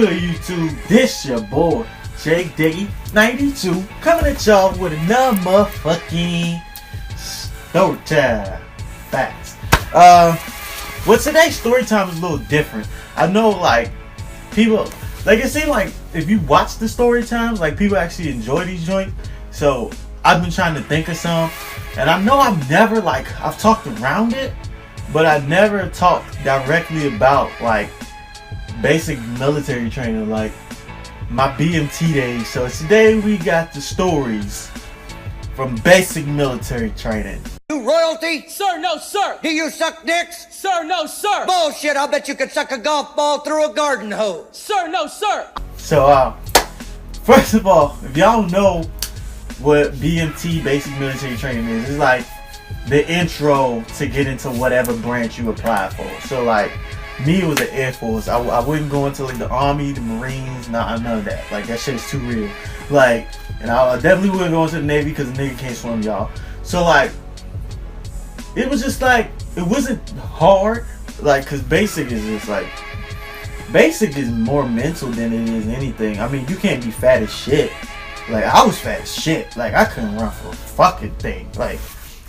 good, YouTube? This your boy, Jake Diggy 92, coming at y'all with another motherfucking story time. Facts. Well, today's story time is a little different. I know, like, people, like, it seems like if you watch the story times, like, people actually enjoy these joints. So, I've been trying to think of some, and I know I've never, like, I've talked around it, but I never talked directly about, like, basic military training, like my BMT days. So today we got the stories from basic military training. You royalty? Sir, no, sir. Do you suck dicks? Sir, no, sir. Bullshit, I'll bet you could suck a golf ball through a garden hose. Sir, no, sir. So, first of all, if y'all know what BMT, basic military training is, it's like the intro to get into whatever branch you apply for. So, like, me, it was the Air Force. I wouldn't go into, like, the Army, the Marines, none of that. Like, that shit is too real. Like, and I definitely wouldn't go into the Navy because the nigga can't swim, y'all. So, like, it was just, like, it wasn't hard. Like, because basic is just, like, basic is more mental than it is anything. I mean, you can't be fat as shit. Like, I was fat as shit. Like, I couldn't run for a fucking thing. Like,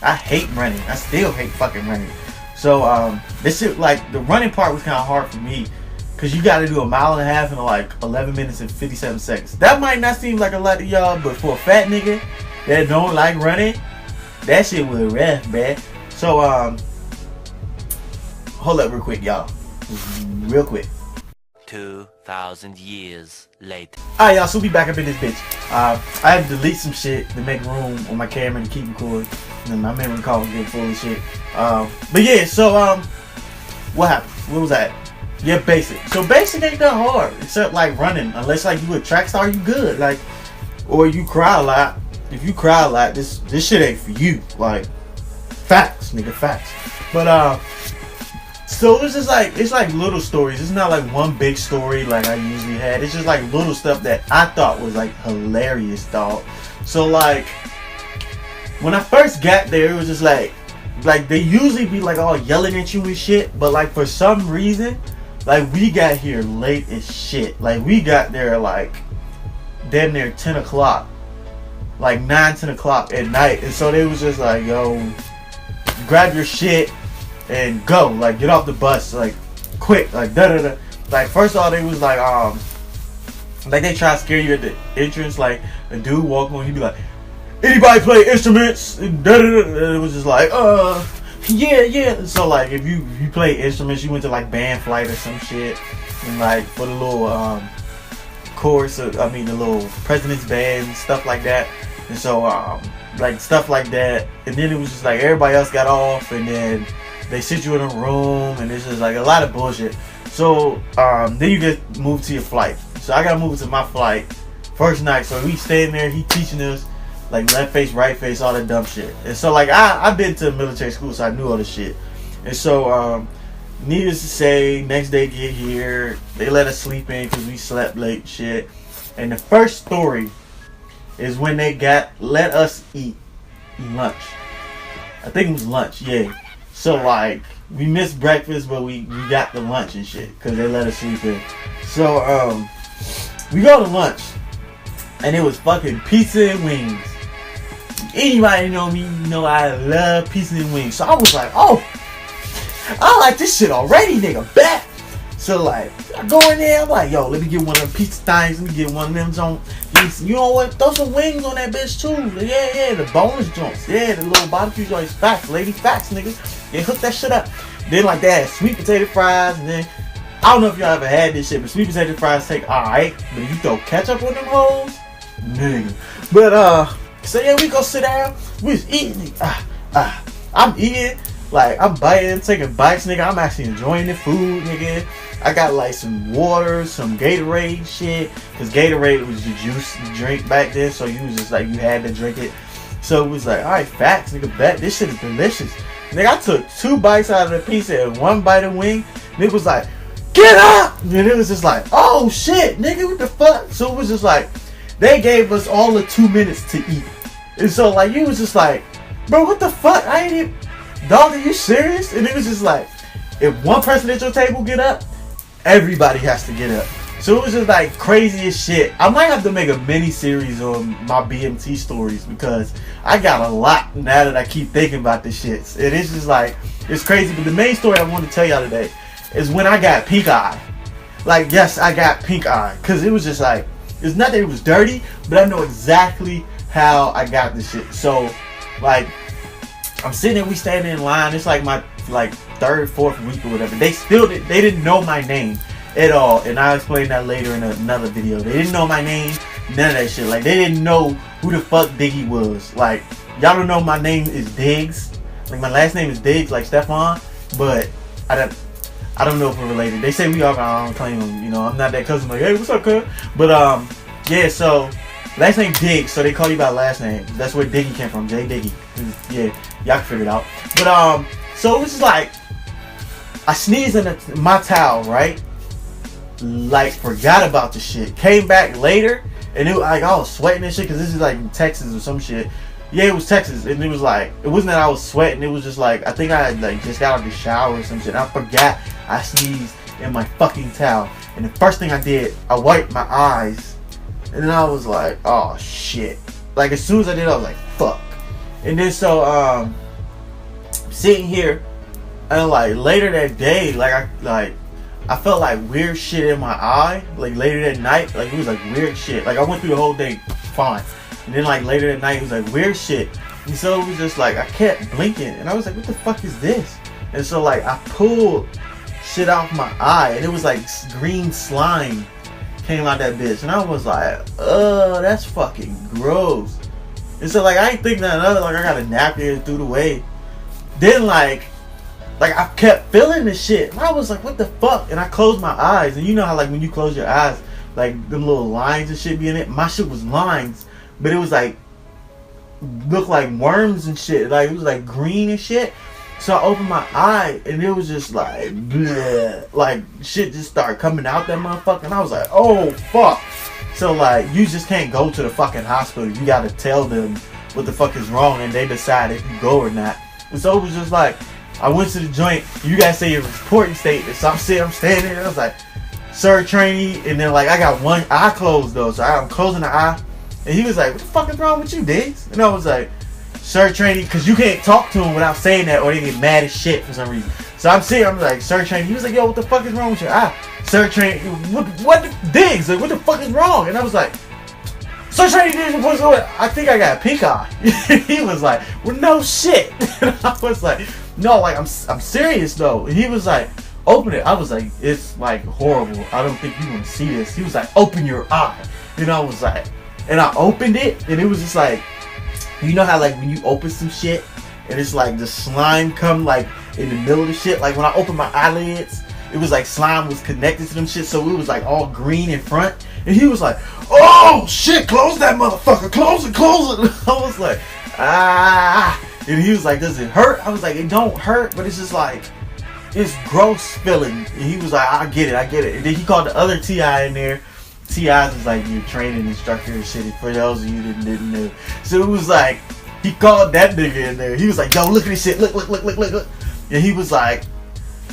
I hate running. I still hate fucking running. So, this shit, like, the running part was kind of hard for me. Because you got to do a mile and a half in, like, 11 minutes and 57 seconds. That might not seem like a lot to y'all, but for a fat nigga that don't like running, that shit was rough, man. So, hold up real quick, y'all. Real quick. 2,000 years later. Alright, y'all, so we back up in this bitch. I had to delete some shit to make room on my camera to keep recording. And my memory card was getting full of shit. But yeah, so, what happened? What was that? Yeah, basic. So basic ain't that hard, except like running. Unless like you a track star, you good. Like, or you cry a lot. If you cry a lot, this shit ain't for you. Like, facts, nigga, facts. But so it's just like, it's like little stories. It's not like one big story like I usually had. It's just like little stuff that I thought was like hilarious, dog. So like, when I first got there, it was just like they usually be like all yelling at you and shit. But like for some reason, like we got here late as shit. Like we got there like damn near 10 o'clock. Like 9, 10 o'clock at night. And so they was just like, yo, grab your shit and go. Like get off the bus. Like quick. Like da da da. Like first of all they was like they try to scare you at the entrance. Like a dude walking on, he'd be like, anybody play instruments? And it was just like, yeah. So like, if you play instruments, you went to like band flight or some shit, and like for the little chorus, the little president's band, stuff like that. And so like stuff like that. And then it was just like everybody else got off, and then they sit you in a room, and it's just like a lot of bullshit. So then you get moved to your flight. So I got moved to my flight first night. So we staying there. He teaching us like left face, right face, all that dumb shit. And so like I've been to military school, so I knew all this shit. And so needless to say, next day get here, they let us sleep in because we slept late and shit. And the first story is when they let us eat lunch. I think it was lunch, yeah. So like we missed breakfast, but we got the lunch and shit because they let us sleep in. So we go to lunch, and it was fucking pizza and wings. Anybody know me, you know I love pizza and wings. So I was like, oh, I like this shit already, nigga, bet. So like, I go in there, I'm like, yo, let me get one of them pizza things, let me get one of them you know what, throw some wings on that bitch too. Yeah, the boneless joints. Yeah, the little barbecue joints. Facts, lady, facts, niggas. Yeah, hook that shit up. Then like that, sweet potato fries, and then, I don't know if y'all ever had this shit, but sweet potato fries take alright. But if you throw ketchup on them hoes, nigga. But so yeah, we go sit down. We was eating. I'm eating. Like I'm biting, taking bites, nigga. I'm actually enjoying the food, nigga. I got like some water, some Gatorade shit, cause Gatorade was the juice drink back then. So you was just like you had to drink it. So it was like, all right, facts, nigga. Bet this shit is delicious. Nigga, I took 2 bites out of the pizza and 1 bite of wing. Nigga was like, get up! And it was just like, oh shit, nigga, what the fuck? So it was just like, they gave us all the 2 minutes to eat. And so like, you was just like, bro, what the fuck? I ain't even, dog, are you serious? And it was just like, if one person at your table get up, everybody has to get up. So it was just like crazy as shit. I might have to make a mini series on my BMT stories because I got a lot now that I keep thinking about this shit. It is just like, it's crazy. But the main story I want to tell y'all today is when I got pink eye. Like, yes, I got pink eye. Because it was just like, it's not that it was dirty, but I know exactly how I got this shit. So, like, I'm sitting there, we standing in line. It's like my third, fourth week or whatever. They didn't know my name at all, and I'll explain that later in another video. They didn't know my name, none of that shit. Like, they didn't know who the fuck Diggy was. Like, y'all don't know my name is Diggs. Like, my last name is Diggs, like Stefan, but I don't know if we're related. They say we are, but I don't claim them. You know, I'm not that cousin. Like, hey, what's up, cuz? But yeah. So last name Diggs, so they call you by last name. That's where Diggy came from, J Diggy. Yeah, y'all can figure it out. But so it was just like I sneezed in my towel, right? Like, forgot about the shit. Came back later, and it was like I was sweating and shit, because this is like in Texas or some shit. Yeah, it was Texas, and it was like, it wasn't that I was sweating, it was just like, I think I had like just got out of the shower or some shit. I forgot I sneezed in my fucking towel, and the first thing I did, I wiped my eyes, and then I was like, oh shit. Like, as soon as I did, I was like, fuck. And then so sitting here, and like later that day, I felt like weird shit in my eye. Like later that night, like it was like weird shit. Like I went through the whole day fine, and then like later that night, it was like weird shit. And so it was just like I kept blinking, and I was like, what the fuck is this? And so like I pulled shit off my eye, and it was like green slime came out that bitch, and I was like, that's fucking gross. And so like I ain't thinking nothing of it. Like I got a napkin through the way. Then like I kept feeling this shit, and I was like, what the fuck? And I closed my eyes, and you know how like when you close your eyes, like them little lines and shit be in it. My shit was lines, but it was like looked like worms and shit. Like it was like green and shit. So I opened my eye, and it was just like bleh, like shit just started coming out that motherfucker, and I was like, oh fuck. So like you just can't go to the fucking hospital. You gotta tell them what the fuck is wrong, and they decide if you go or not. And so it was just like, I went to the joint. You guys say your reporting statement. So I'm standing there. I was like, sir, trainee. And then like I got one eye closed though, so I'm closing the eye. And he was like, what the fuck is wrong with you, Diggs? And I was like, sir, trainee, because you can't talk to him without saying that, or they get mad as shit for some reason. So I'm sitting, I'm like, sir, trainee. He was like, yo, what the fuck is wrong with your eye? Sir, trainee, what Diggs? Like, what the fuck is wrong? And I was like, sir, trainee, Diggs, what's going on? I think I got pink eye. He was like, well, no shit. And I was like, no, like I'm serious though. And he was like, open it. I was like, it's like horrible. I don't think you want to see this. He was like, open your eye. And I was like, and I opened it, and it was just like, you know how like when you open some shit and it's like the slime come like in the middle of the shit. Like when I opened my eyelids, it was like slime was connected to them shit, so it was like all green in front. And he was like, oh shit, close that motherfucker, close it. And I was like, ah. And he was like, does it hurt? I was like, it don't hurt, but it's just like, it's gross feeling. And he was like, I get it. And then he called the other TI in there. TI's is like your training instructor and shit, for those of you that didn't know. So it was like, he called that nigga in there. He was like, yo, look at this shit, look. And he was like,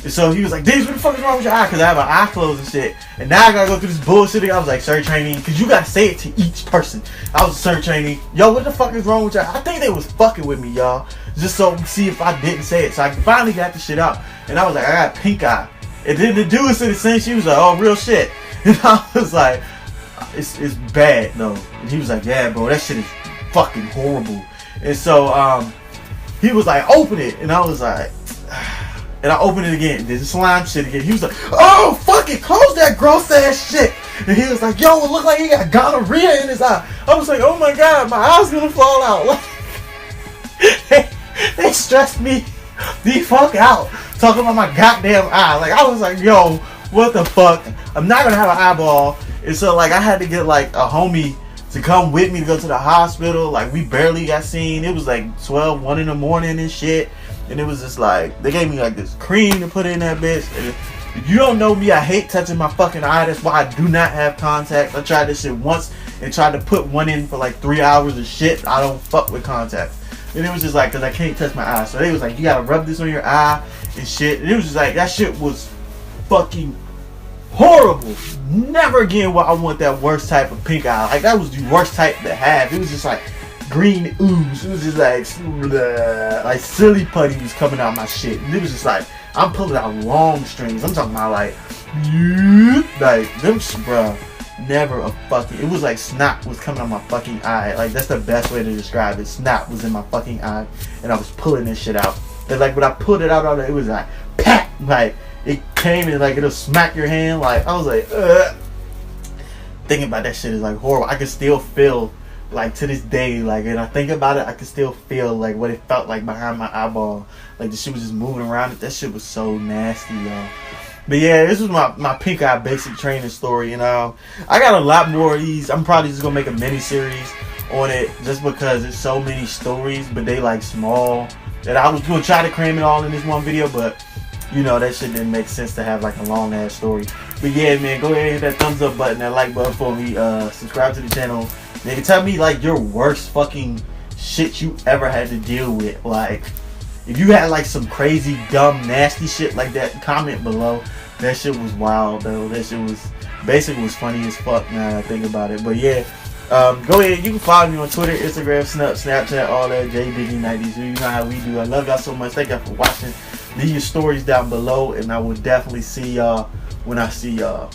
so he was like, Diggs, what the fuck is wrong with your eye? Because I have an eye closed and shit. And now I gotta go through this bullshit. I was like, sir, trainee, because you gotta say it to each person. I was, sir, trainee, yo, what the fuck is wrong with your eye? I think they was fucking with me, y'all, just so see if I didn't say it. So I finally got the shit out, and I was like, I got pink eye. And then the dude said the same shit. He was like, oh, real shit. And I was like, it's bad though. And he was like, yeah, bro, that shit is fucking horrible. And so he was like, open it. And I was like, and I opened it again. Did the slime shit again. He was like, oh, fuck it, close that gross ass shit. And he was like, yo, it look like he got gonorrhea in his eye. I was like, oh my god, my eye's gonna fall out. Like, they stressed me the fuck out talking about my goddamn eye. Like, I was like, yo, what the fuck? I'm not gonna have an eyeball. And so like I had to get like a homie to come with me to go to the hospital. Like we barely got seen. It was like 1 in the morning and shit. And it was just like, they gave me like this cream to put in that bitch. And if you don't know me, I hate touching my fucking eye. That's why I do not have contacts. I tried this shit once and tried to put one in for like 3 hours of shit. I don't fuck with contacts. And it was just like, cause I can't touch my eye. So they was like, you gotta rub this on your eye and shit. And it was just like, that shit was fucking horrible. Never again will I want that worst type of pink eye. Like, that was the worst type to have. It was just like green ooze. It was just like silly putty was coming out my shit. And it was just like, I'm pulling out long strings. I'm talking about like them, bruh. Never a fucking. It was like snot was coming out my fucking eye. Like, that's the best way to describe it. Snot was in my fucking eye, and I was pulling this shit out. And like when I pulled it out, it was like, pat. Like, it came and like it'll smack your hand. Like, I was like, ugh. Thinking about that shit is like horrible. I can still feel, like, to this day, like, and I think about it, I can still feel like what it felt like behind my eyeball. Like, the shit was just moving around it. That shit was so nasty, y'all. But yeah, this was my pink eye basic training story. You know, I got a lot more of these. I'm probably just gonna make a mini series on it just because it's so many stories, but they like small. That I was gonna try to cram it all in this one video, but you know, that shit didn't make sense to have like a long ass story. But yeah, man, go ahead and hit that thumbs up button, that like button for me. Subscribe to the channel. Nigga, tell me like your worst fucking shit you ever had to deal with. Like, if you had like some crazy, dumb, nasty shit like that, comment below. That shit was wild though. That shit was basically was funny as fuck now that I think about it. But yeah, go ahead. You can follow me on Twitter, Instagram, Snapchat, all that. JBiggie92. You know how we do. I love y'all so much. Thank y'all for watching. Leave your stories down below, and I will definitely see y'all when I see y'all.